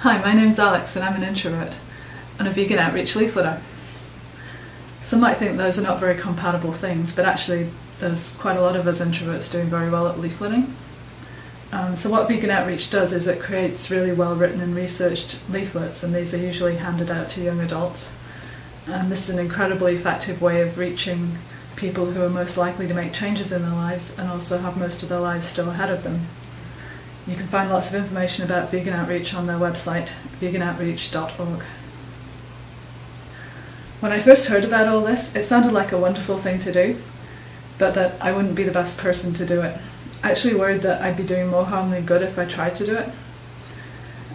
Hi, my name's Alex and I'm an introvert and a vegan outreach leafleter. Some might think those are not very compatible things, but actually there's quite a lot of us introverts doing very well at leafleting. So what vegan outreach does is it creates really well written and researched leaflets, and these are usually handed out to young adults. And this is an incredibly effective way of reaching people who are most likely to make changes in their lives and also have most of their lives still ahead of them. You can find lots of information about vegan outreach on their website, veganoutreach.org. When I first heard about all this, it sounded like a wonderful thing to do, but that I wouldn't be the best person to do it. I actually worried that I'd be doing more harm than good if I tried to do it.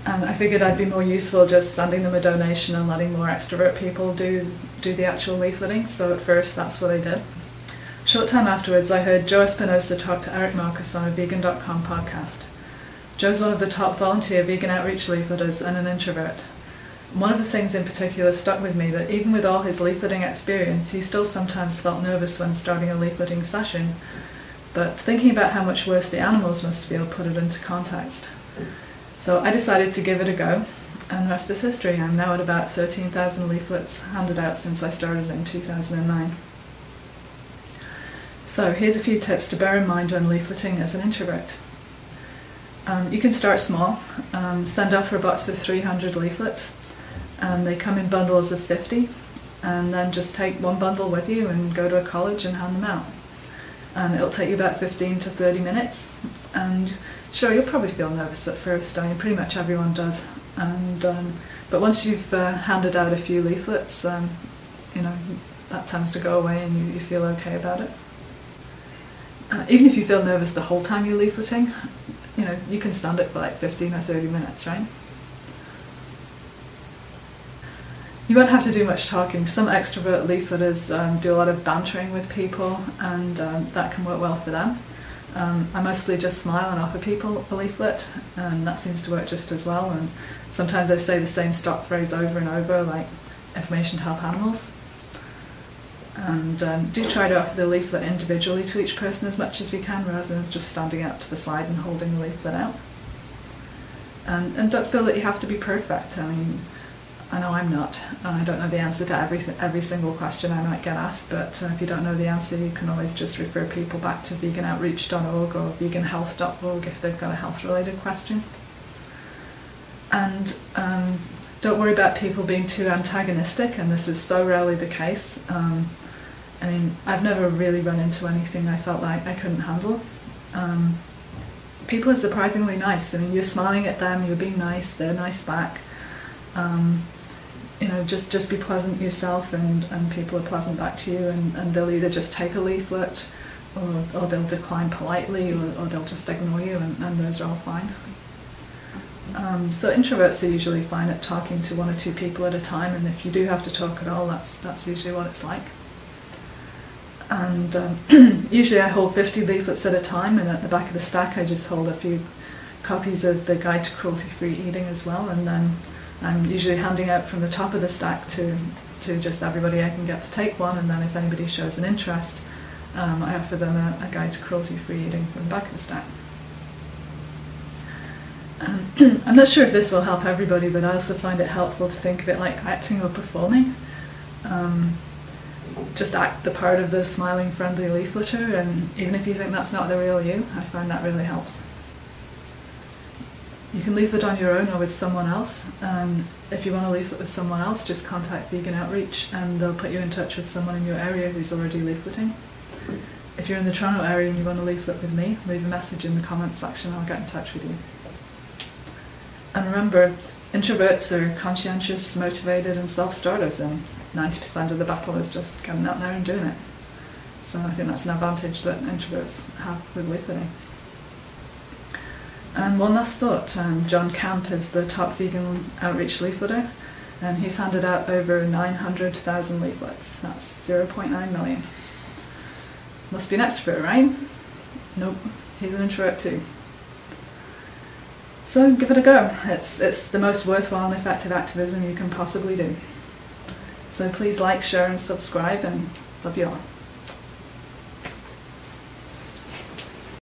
And I figured I'd be more useful just sending them a donation and letting more extrovert people do the actual leafleting, so at first that's what I did. A short time afterwards I heard Joe Espinosa talk to Eric Marcus on a vegan.com podcast. Joe's one of the top volunteer vegan outreach leafleters and an introvert. One of the things in particular stuck with me, that even with all his leafleting experience, he still sometimes felt nervous when starting a leafleting session, but thinking about how much worse the animals must feel put it into context. So I decided to give it a go, and the rest is history. I'm now at about 13,000 leaflets handed out since I started in 2009. So here's a few tips to bear in mind when leafleting as an introvert. You can start small, send out for a box of 300 leaflets, and they come in bundles of 50, and then just take one bundle with you and go to a college and hand them out. And it'll take you about 15 to 30 minutes, and sure, you'll probably feel nervous at first. I mean, pretty much everyone does, but once you've handed out a few leaflets, that tends to go away and you feel okay about it. Even if you feel nervous the whole time you're leafleting, you can stand it for like 15 or 30 minutes, right? You won't have to do much talking. Some extrovert leafleters do a lot of bantering with people, and that can work well for them. I mostly just smile and offer people a leaflet, and that seems to work just as well. And sometimes I say the same stock phrase over and over, like information to help animals. And do try to offer the leaflet individually to each person as much as you can, rather than just standing out to the side and holding the leaflet out. And don't feel that you have to be perfect. I mean, I know I'm not. I don't know the answer to every single question I might get asked, but if you don't know the answer, you can always just refer people back to veganoutreach.org or veganhealth.org if they've got a health-related question. And don't worry about people being too antagonistic, and this is so rarely the case. I mean, I've never really run into anything I felt like I couldn't handle. People are surprisingly nice. I mean, you're smiling at them, you're being nice, they're nice back. Just be pleasant yourself, and people are pleasant back to you, and they'll either just take a leaflet, or they'll decline politely, or they'll just ignore you, and those are all fine. So introverts are usually fine at talking to one or two people at a time, and if you do have to talk at all, that's usually what it's like. And usually I hold 50 leaflets at a time, and at the back of the stack I just hold a few copies of the Guide to Cruelty-Free Eating as well, and then I'm usually handing out from the top of the stack to just everybody I can get to take one, and then if anybody shows an interest, I offer them a Guide to Cruelty-Free Eating from the back of the stack. I'm not sure if this will help everybody, but I also find it helpful to think of it like acting or performing. Just act the part of the smiling, friendly leafleter, and even if you think that's not the real you, I find that really helps. You can leaflet on your own or with someone else. If you want to leaflet with someone else, just contact Vegan Outreach and they'll put you in touch with someone in your area who's already leafleting. If you're in the Toronto area and you want to leaflet with me, leave a message in the comments section, I'll get in touch with you. And remember, introverts are conscientious, motivated and self-starters, and 90% of the battle is just getting out there and doing it. So I think that's an advantage that introverts have with leafleting. And one last thought, Jon Camp is the top vegan outreach leafleter, and he's handed out over 900,000 leaflets. That's 0.9 million. Must be an extrovert, right? Nope, he's an introvert too. So give it a go. It's the most worthwhile and effective activism you can possibly do. So please like, share and subscribe, and love you all.